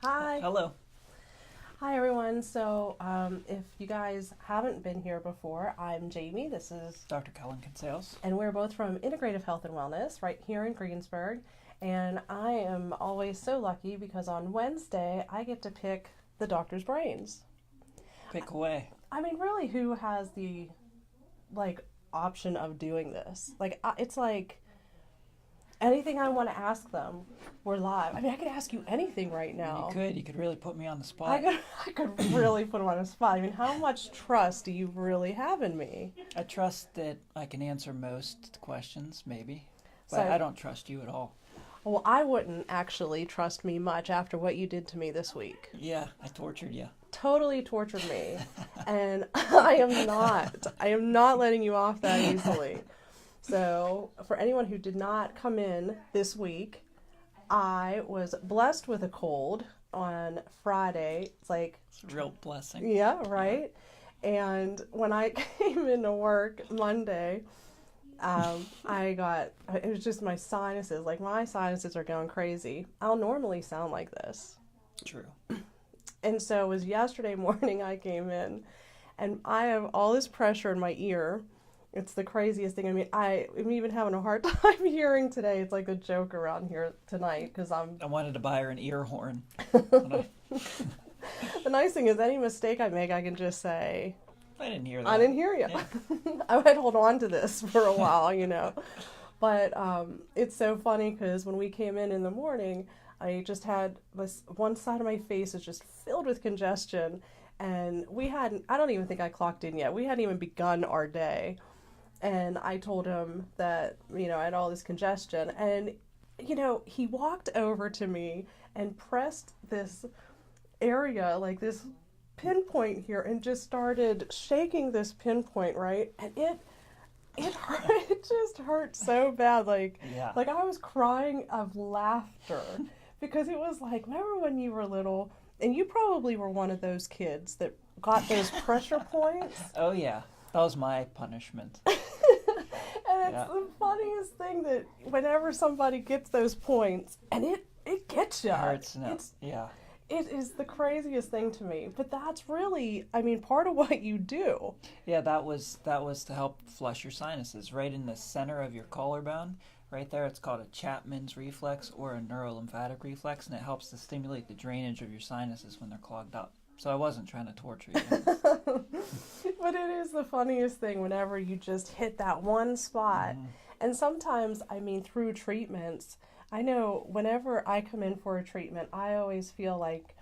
Hi. Hello. Hi, everyone. So, if you guys haven't been here before, I'm Jamie. This is, Dr. Cullen Consales. and we're both from Integrative Health and Wellness right here in Greensburg. And I am always so lucky because on Wednesday, I get to pick the doctor's brains. Pick away. I mean, really, who has the, option of doing this? It's like anything I want to ask them, we're live. I mean, I could ask you anything right now. You could really put me on the spot. I could really put him on a spot. I mean, how much trust do you really have in me? I trust that I can answer most questions, maybe. But So- I don't trust you at all. Well, I wouldn't actually trust me much after what you did to me this week. Yeah, I tortured you. Totally tortured me. And I am not letting you off that easily. So, for anyone who did not come in this week, I was blessed with a cold on Friday. It's like, It's a real blessing. yeah, right? And when I came into work Monday, it was just my sinuses. Like, my sinuses are going crazy. I'll normally sound like this. True. And so it was yesterday morning I came in, and I have all this pressure in my ear. It's the craziest thing. I mean, I'm even having a hard time hearing today. It's like a joke around here tonight because I wanted to buy her an ear horn. The nice thing is, any mistake I make, I can just say, I didn't hear that. I didn't hear you. Yeah. I might hold on to this for a while, But it's so funny because when we came in the morning, I just had this one side of my face is just filled with congestion. And I don't even think I clocked in yet. We hadn't even begun our day. And I told him that, I had all this congestion. And, he walked over to me and pressed this area, like this pinpoint here, and just started shaking this pinpoint, right? And it hurt. It just hurt so bad. Yeah. Like I was crying of laughter because it was like, remember when you were little, and you probably were one of those kids that got those pressure points? Oh, yeah. That was my punishment. And it's the funniest thing that whenever somebody gets those points, and it gets you. It hurts. No. Yeah. It is the craziest thing to me. But that's really, part of what you do. Yeah, that was to help flush your sinuses right in the center of your collarbone. Right there, it's called a Chapman's reflex or a neurolymphatic reflex, and it helps to stimulate the drainage of your sinuses when they're clogged up. So I wasn't trying to torture you. But it is the funniest thing whenever you just hit that one spot. Mhm. And sometimes, through treatments, I know whenever I come in for a treatment, I always feel like,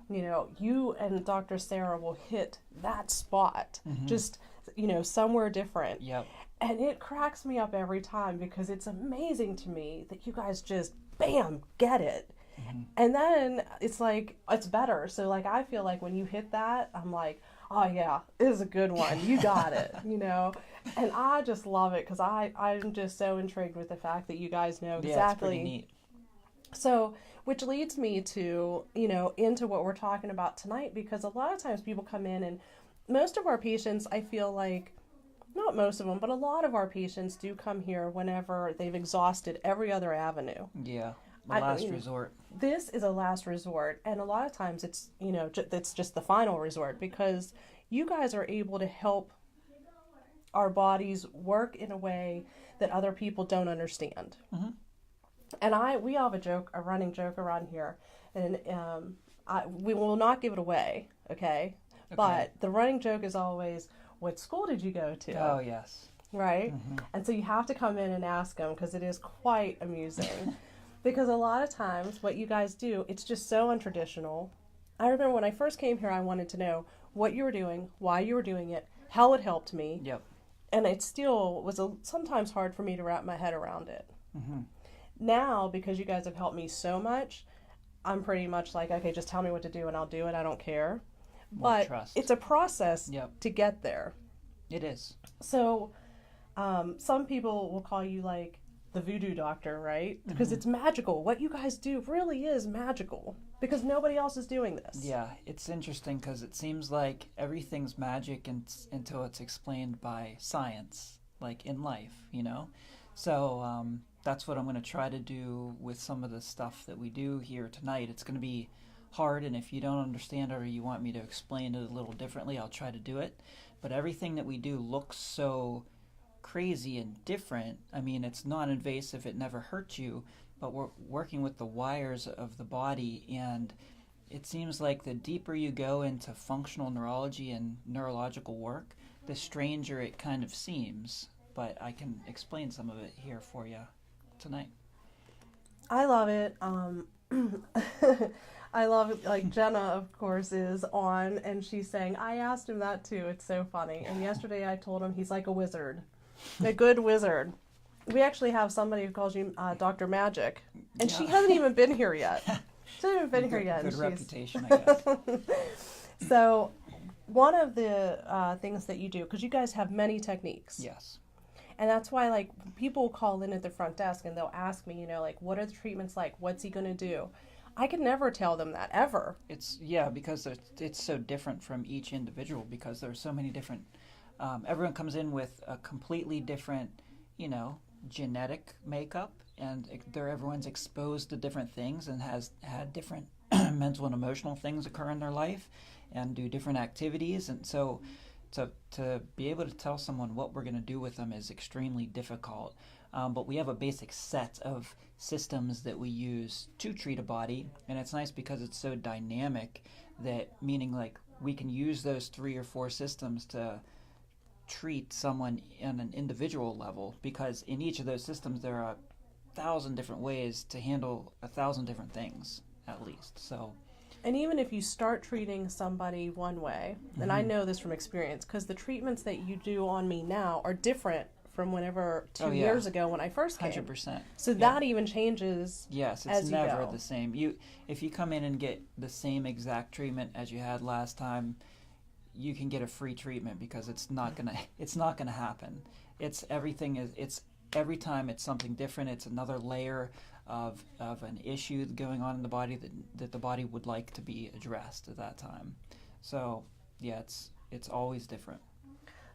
you and Dr. Sarah will hit that spot, just, somewhere different. Yep. And it cracks me up every time because it's amazing to me that you guys just, bam, get it. And then it's like, it's better. So, I feel like when you hit that, I'm like, oh, yeah, this is a good one. You got it, And I just love it because I'm just so intrigued with the fact that you guys know exactly. Yeah, it's pretty neat. So, which leads me to, into what we're talking about tonight, because a lot of times people come in and most of our patients, I feel like, not most of them, but a lot of our patients do come here whenever they've exhausted every other avenue. Yeah, the last resort. This is a last resort, and a lot of times it's, it's just the final resort because you guys are able to help our bodies work in a way that other people don't understand. Mm-hmm. And we have a running joke around here, and we will not give it away, okay? But the running joke is always, what school did you go to? Oh, yes. Right? Mm-hmm. And so you have to come in and ask them because it is quite amusing. Because a lot of times what you guys do, it's just so untraditional. I remember when I first came here, I wanted to know what you were doing, why you were doing it, how it helped me. Yep. And it still was sometimes hard for me to wrap my head around it. Mm-hmm. Now, because you guys have helped me so much, I'm pretty much like, okay, just tell me what to do and I'll do it. I don't care. More But trust. it's a process Yep. to get there. It is. So some people will call you like the voodoo doctor, right? Because it's magical. What you guys do really is magical because nobody else is doing this. Yeah, it's interesting because it seems like everything's magic until it's explained by science, like in life, So that's what I'm going to try to do with some of the stuff that we do here tonight. It's going to be hard, and if you don't understand it or you want me to explain it a little differently, I'll try to do it. But everything that we do looks so crazy and different. I mean, it's non-invasive, it never hurts you, but we're working with the wires of the body, and it seems like the deeper you go into functional neurology and neurological work, the stranger it kind of seems. But I can explain some of it here for you tonight. I love it. I love it. Like Jenna, of course, is on, and she's saying, I asked him that too. It's so funny. And yesterday I told him he's like a wizard, a good wizard. We actually have somebody who calls you Dr. Magic, and she hasn't even been here yet. She hasn't even been here yet. Good reputation, I guess. So one of the things that you do, because you guys have many techniques. Yes. And that's why, like, people call in at the front desk and they'll ask me, like, what are the treatments like? What's he going to do? I can never tell them that, ever. Because it's so different from each individual, because there are so many different, everyone comes in with a completely different, genetic makeup, and everyone's exposed to different things and has had different mental and emotional things occur in their life and do different activities. And so to be able to tell someone what we're going to do with them is extremely difficult. But we have a basic set of systems that we use to treat a body, and it's nice because it's so dynamic, meaning like we can use those 3 or 4 systems to treat someone on an individual level, because in each of those systems there are 1,000 different ways to handle 1,000 different things, at least. So. And even if you start treating somebody one way, and I know this from experience, because the treatments that you do on me now are different from whenever 2 years ago when I first came. 100%. So that even changes. Yes, it's never the same. If you come in and get the same exact treatment as you had last time, you can get a free treatment, because it's not gonna happen. Every time it's something different. It's another layer of an issue going on in the body that the body would like to be addressed at that time. So yeah, it's always different.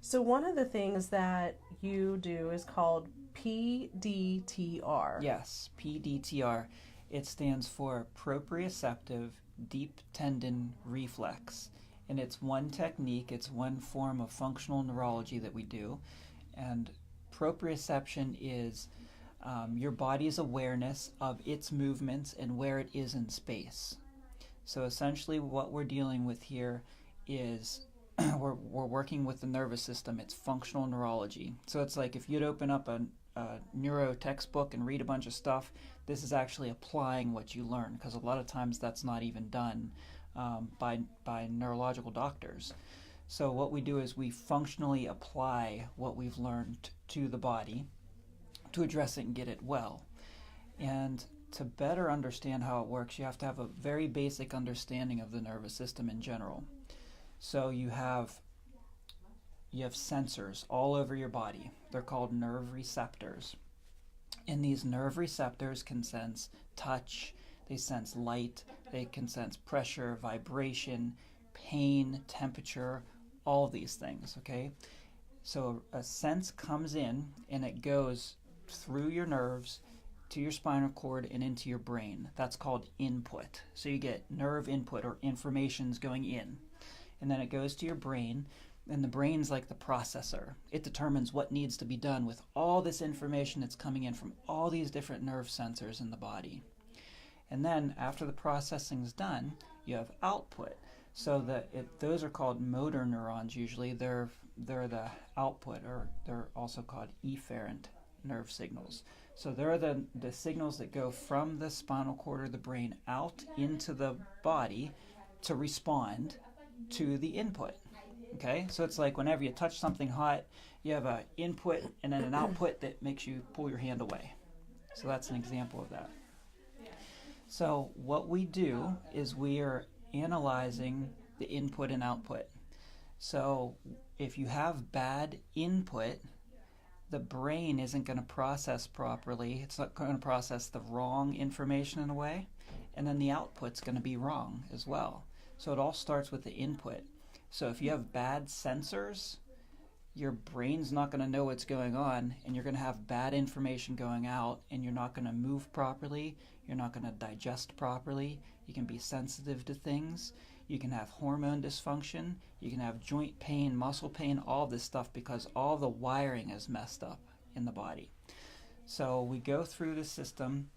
So one of the things that you do is called PDTR. Yes, PDTR. It stands for proprioceptive deep tendon reflex. And it's one technique, it's one form of functional neurology that we do. And proprioception is your body's awareness of its movements and where it is in space. So essentially what we're dealing with here is we're working with the nervous system. It's functional neurology. So it's like if you'd open up a neuro textbook and read a bunch of stuff, this is actually applying what you learn, because a lot of times that's not even done by neurological doctors. So what we do is we functionally apply what we've learned to the body to address it and get it well. And to better understand how it works, you have to have a very basic understanding of the nervous system in general. So you have sensors all over your body. They're called nerve receptors. And these nerve receptors can sense touch, they sense light, they can sense pressure, vibration, pain, temperature, all these things, okay? So a sense comes in and it goes through your nerves to your spinal cord and into your brain. That's called input. So you get nerve input, or information's going in. And then it goes to your brain, and the brain's like the processor. It determines what needs to be done with all this information that's coming in from all these different nerve sensors in the body. And then after the processing's done, you have output. So those are called motor neurons usually. They're the output, or they're also called efferent nerve signals. So they're the signals that go from the spinal cord or the brain out into the body to respond to the input. Okay, so it's like whenever you touch something hot, you have an input and then an output that makes you pull your hand away. So that's an example of that. So what we do is we are analyzing the input and output. So if you have bad input, the brain isn't going to process properly. It's not going to process the wrong information in a way, and then the output's going to be wrong as well. So it all starts with the input. So if you have bad sensors, your brain's not going to know what's going on, and you're going to have bad information going out, and you're not going to move properly, you're not going to digest properly, you can be sensitive to things, you can have hormone dysfunction, you can have joint pain, muscle pain, all this stuff because all the wiring is messed up in the body. So we go through the system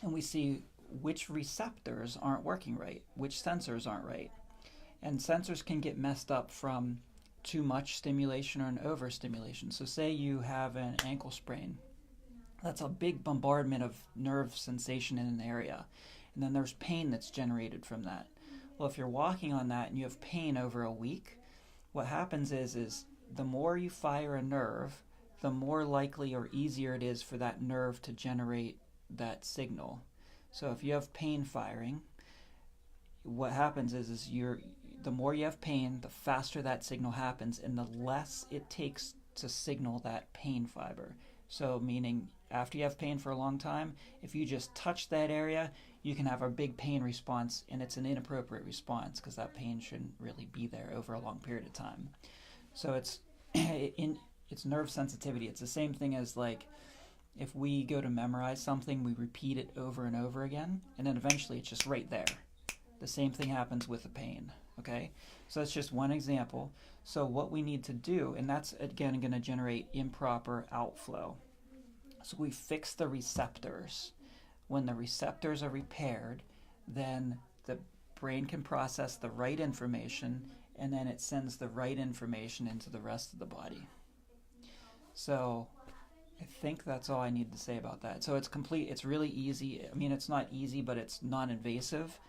and we see which receptors aren't working right, which sensors aren't right. And sensors can get messed up from too much stimulation or an overstimulation. So say you have an ankle sprain. That's a big bombardment of nerve sensation in an area. And then there's pain that's generated from that. Well, if you're walking on that and you have pain over a week, what happens is the more you fire a nerve, the more likely or easier it is for that nerve to generate that signal. So if you have pain firing, what happens is the more you have pain, the faster that signal happens and the less it takes to signal that pain fiber. So meaning after you have pain for a long time, if you just touch that area, you can have a big pain response, and it's an inappropriate response because that pain shouldn't really be there over a long period of time. So it's nerve sensitivity. It's the same thing as like if we go to memorize something, we repeat it over and over again, and then eventually it's just right there. The same thing happens with the pain, okay? So that's just one example. So what we need to do, and that's again going to generate improper outflow. So we fix the receptors. When the receptors are repaired, then the brain can process the right information, and then it sends the right information into the rest of the body. So I think that's all I need to say about that. So it's really easy. I mean, it's not easy, but it's non-invasive,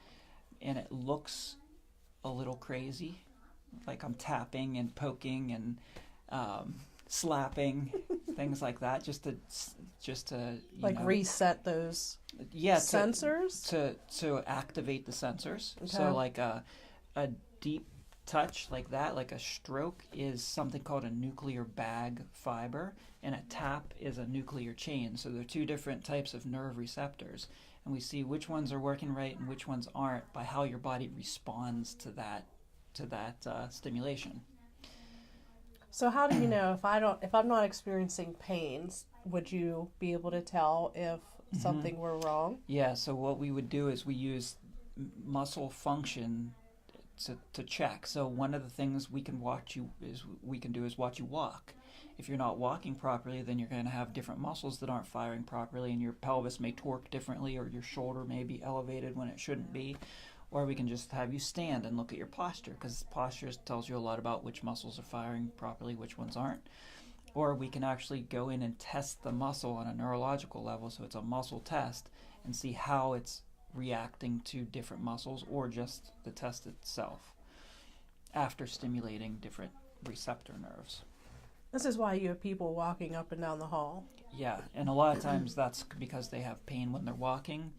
and it looks a little crazy, like I'm tapping and poking and slapping, things like that, just to like reset those sensors to activate the sensors. Okay. So like a deep touch like that, like a stroke, is something called a nuclear bag fiber, and a tap is a nuclear chain. So they're two different types of nerve receptors, and we see which ones are working right and which ones aren't by how your body responds to that stimulation. So how do you know if I'm not experiencing pains, would you be able to tell if something were wrong? Yeah, so what we would do is we use muscle function to check. So one of the things we can do is watch you walk. If you're not walking properly, then you're going to have different muscles that aren't firing properly, and your pelvis may torque differently, or your shoulder may be elevated when it shouldn't be. Or we can just have you stand and look at your posture, because posture tells you a lot about which muscles are firing properly, which ones aren't. Or we can actually go in and test the muscle on a neurological level, so it's a muscle test, and see how it's reacting to different muscles, or just the test itself after stimulating different receptor nerves. This is why you have people walking up and down the hall. Yeah, and a lot of times that's because they have pain when they're walking,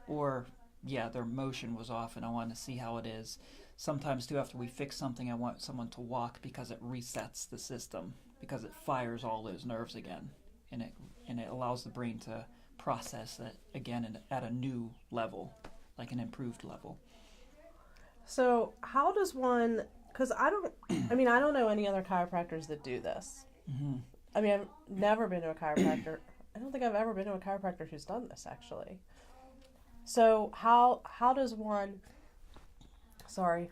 or their motion was off and I want to see how it is. Sometimes too, after we fix something, I want someone to walk because it resets the system, because it fires all those nerves again, and it allows the brain to process it again at a new level, like an improved level. So how does one, because I don't know any other chiropractors that do this. Mm-hmm. I mean, I've never been to a chiropractor. I don't think I've ever been to a chiropractor who's done this, actually. So how does one, how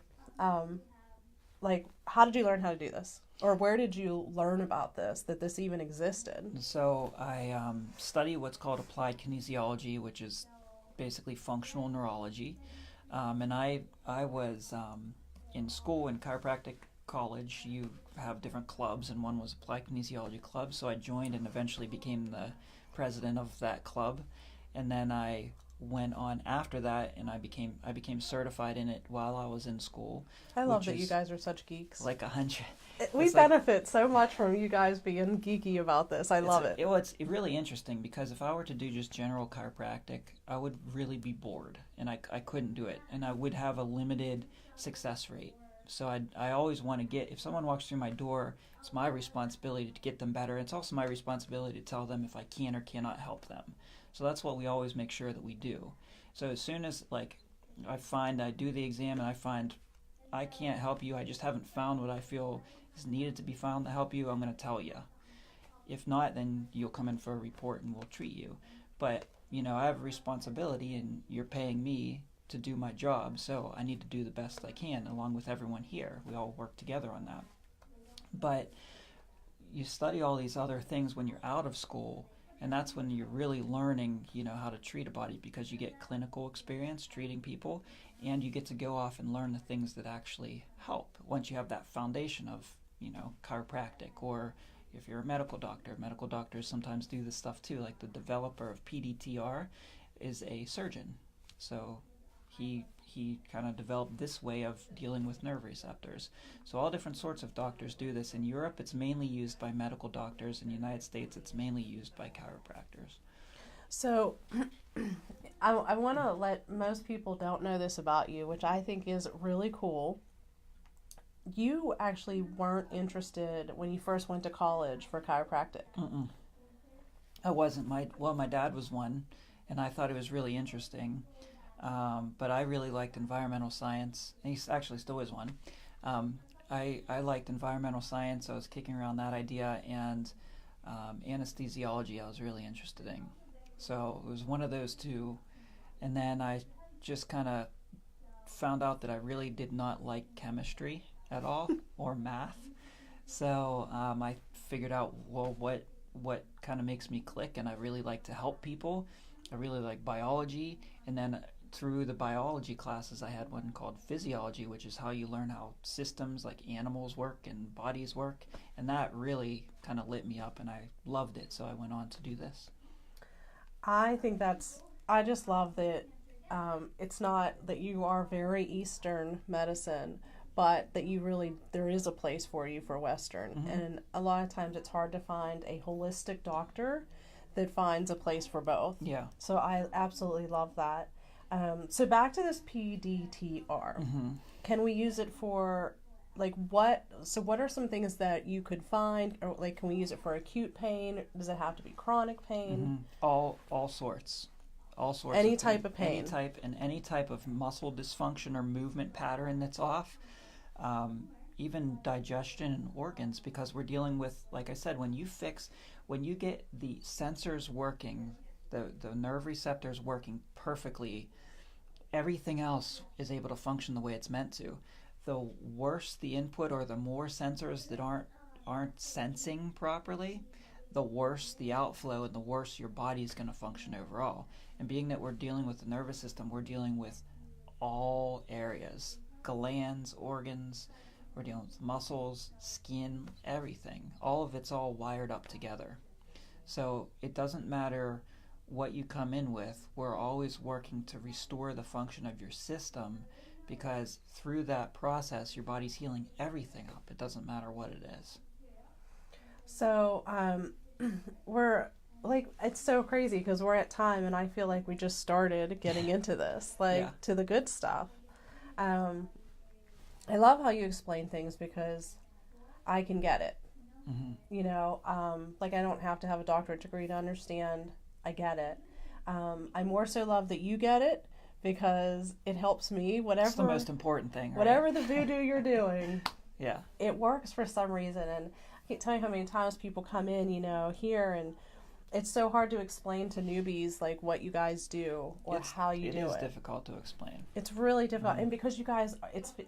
did you learn how to do this? Or where did you learn about this, that this even existed? So I study what's called applied kinesiology, which is basically functional neurology. And I was in school, in chiropractic college, you have different clubs, and one was applied kinesiology club. So I joined and eventually became the president of that club. And then I went on after that, and I became certified in it while I was in school. I love that you guys are such geeks. Like 100. We benefit so much from you guys being geeky about this. I love it. It's really interesting, because if I were to do just general chiropractic, I would really be bored, and I couldn't do it, and I would have a limited success rate. So I always want to if someone walks through my door, it's my responsibility to get them better. It's also my responsibility to tell them if I can or cannot help them. So that's what we always make sure that we do. So as soon as I do the exam and I find I can't help you, I just haven't found what I feel is needed to be found to help you, I'm going to tell you. If not, then you'll come in for a report and we'll treat you. But, I have a responsibility and you're paying me to do my job, so I need to do the best I can along with everyone here. We all work together on that. But you study all these other things when you're out of school, and that's when you're really learning, how to treat a body, because you get clinical experience treating people, and you get to go off and learn the things that actually help once you have that foundation of, chiropractic. Or if you're a medical doctors sometimes do this stuff too. Like the developer of PDTR is a surgeon. So he kind of developed this way of dealing with nerve receptors. So all different sorts of doctors do this. In Europe, it's mainly used by medical doctors. In the United States, it's mainly used by chiropractors. So I want to let most people don't know this about you, which I think is really cool. You actually weren't interested when you first went to college for chiropractic. Mm-mm. I wasn't. My dad was one, and I thought it was really interesting. But I really liked environmental science. He actually still is one. I liked environmental science. I was kicking around that idea, and anesthesiology I was really interested in. So it was one of those two. And then I just kind of found out that I really did not like chemistry at all or math. So I figured out, well, what kind of makes me click, and I really like to help people. I really like biology, and then through the biology classes I had one called physiology, which is how you learn how systems like animals work and bodies work, and that really kind of lit me up, and I loved it, so I went on to do this. I just love that it's not that you are very Eastern medicine, but that there is a place for you for Western. Mm-hmm. And a lot of times it's hard to find a holistic doctor that finds a place for both. Yeah. So I absolutely love that. So back to this PDTR. Mm-hmm. Can we use it for, what are some things that you could find? Or, can we use it for acute pain? Does it have to be chronic pain? Mm-hmm. All sorts. All sorts. Any type of pain. Any type of muscle dysfunction or movement pattern that's off. Even digestion and organs, because we're dealing with, like I said, when you get the sensors working, the nerve receptors working perfectly, everything else is able to function the way it's meant to. The worse the input, or the more sensors that aren't sensing properly, the worse the outflow and the worse your body's going to function overall. And being that we're dealing with the nervous system, we're dealing with all areas, glands, organs, we're dealing with muscles, skin, everything. All of it's all wired up together. So it doesn't matter what you come in with, we're always working to restore the function of your system, because through that process your body's healing everything up. It doesn't matter what it is. So we're it's so crazy because we're at time, and I feel like we just started getting into this, to the good stuff. I love how you explain things because I can get it. Mm-hmm. I don't have to have a doctorate degree to understand. I get it. I more so love that you get it, because it helps me. It's the most important thing, right? Whatever the voodoo you're doing, yeah, it works for some reason. And I can't tell you how many times people come in, here, and it's so hard to explain to newbies what you guys do or how you do it. It is difficult to explain. It's really difficult, and because you guys,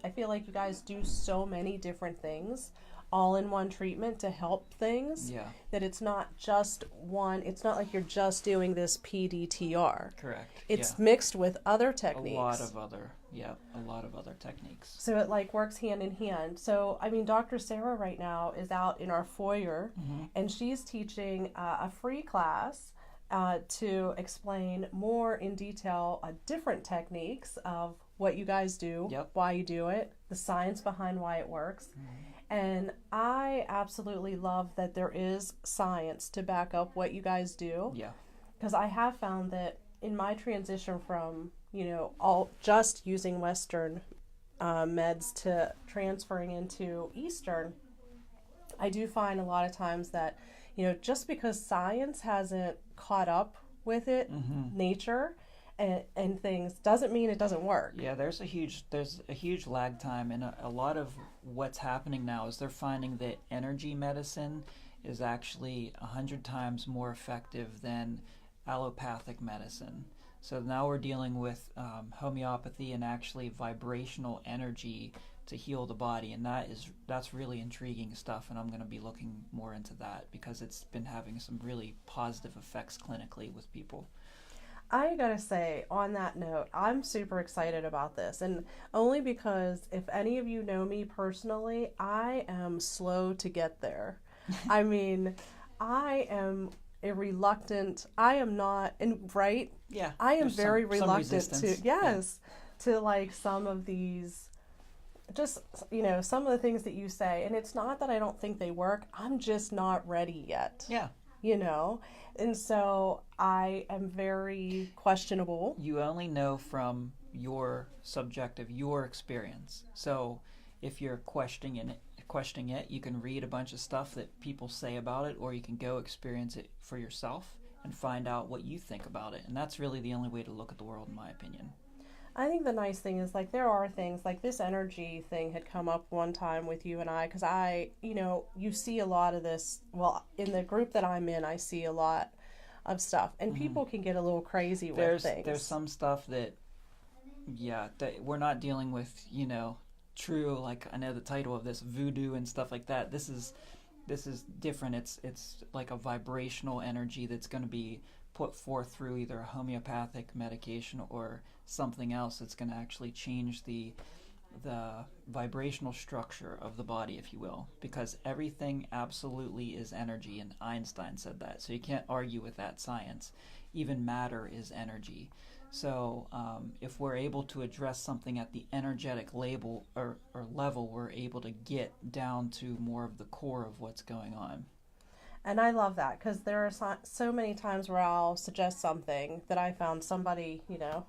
I feel like you guys do so many different things all in one treatment to help things, that it's not just one. It's not like you're just doing this PDTR. Correct. It's mixed with other techniques. A lot of other techniques. So it works hand in hand. So Dr. Sarah right now is out in our foyer, mm-hmm. and she's teaching a free class to explain more in detail different techniques of what you guys do, why you do it, the science behind why it works. Mm-hmm. And I absolutely love that there is science to back up what you guys do. Yeah. Because I have found that in my transition from, all just using Western meds to transferring into Eastern, I do find a lot of times that, just because science hasn't caught up with it, mm-hmm. nature, and things doesn't mean it doesn't work. Yeah, there's a huge lag time, and a lot of what's happening now is they're finding that energy medicine is actually 100 times more effective than allopathic medicine. So now we're dealing with homeopathy and actually vibrational energy to heal the body, and that's really intriguing stuff, and I'm going to be looking more into that because it's been having some really positive effects clinically with people. I gotta say, on that note, I'm super excited about this, and only because if any of you know me personally, I am slow to get there. I mean, I am a reluctant, I am not, and right? Yeah. I am very some reluctant to, resistance. yes, to like some of these, just, some of the things that you say, and it's not that I don't think they work, I'm just not ready yet. Yeah. And so I am very questionable. You only know from your your experience. So if you're questioning it, you can read a bunch of stuff that people say about it, or you can go experience it for yourself and find out what you think about it. And that's really the only way to look at the world, in my opinion. I think the nice thing is, like, there are things, like this energy thing had come up one time with you and I, because you see a lot of this, well, in the group that I'm in, I see a lot of stuff, and people can get a little crazy with things. There's some stuff that we're not dealing with, true, like, I know the title of this, voodoo and stuff like that. This is different. It's like a vibrational energy that's going to be put forth through either a homeopathic medication or something else that's going to actually change the vibrational structure of the body, if you will, because everything absolutely is energy, and Einstein said that, so you can't argue with that science. Even matter is energy. So if we're able to address something at the energetic level, we're able to get down to more of the core of what's going on. And I love that, because there are so many times where I'll suggest something that I found somebody,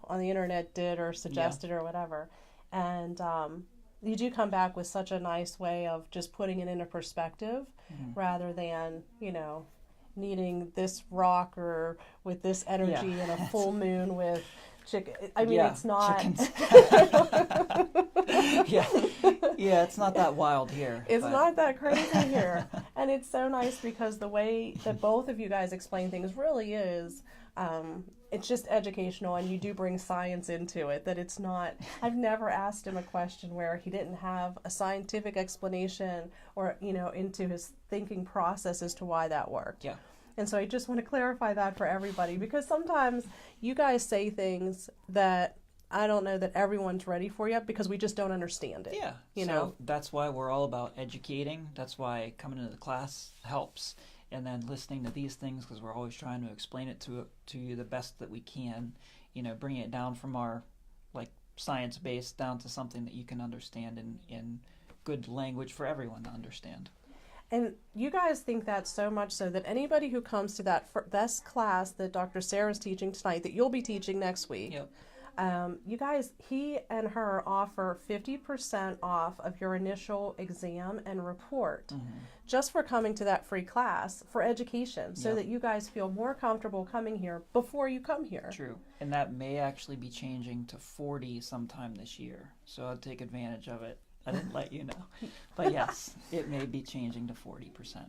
on the internet did or suggested or whatever. And you do come back with such a nice way of just putting it into perspective, rather than, needing this rock or with this energy and a full moon with chicken. I mean, it's not. It's not that wild here. It's not that crazy here. And it's so nice because the way that both of you guys explain things really is, it's just educational, and you do bring science into it, that it's not, I've never asked him a question where he didn't have a scientific explanation or, into his thinking process as to why that worked. Yeah. And so I just want to clarify that for everybody, because sometimes you guys say things that I don't know that everyone's ready for yet, because we just don't understand it. Yeah. So that's why we're all about educating. That's why coming into the class helps. And then listening to these things, because we're always trying to explain it to you the best that we can, bringing it down from our science base down to something that you can understand in good language for everyone to understand. And you guys think that so much so that anybody who comes to that best class that Dr. Sarah's teaching tonight, that you'll be teaching next week, you guys, he and her offer 50% off of your initial exam and report, just for coming to that free class for education, so that you guys feel more comfortable coming here before you come here. True. And that may actually be changing to 40 sometime this year, so I'll take advantage of it. I didn't let you know. But yes, it may be changing to 40%.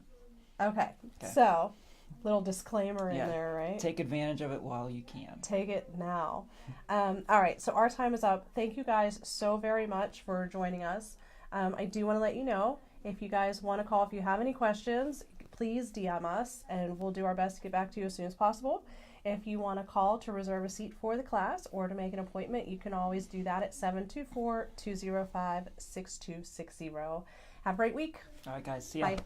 Okay. So, little disclaimer in there, right? Take advantage of it while you can. Take it now. All right, so our time is up. Thank you guys so very much for joining us. I do want to let you know, if you guys want to call, if you have any questions, please DM us, and we'll do our best to get back to you as soon as possible. If you want to call to reserve a seat for the class or to make an appointment, you can always do that at 724-205-6260. Have a great week. All right, guys. See ya. Bye.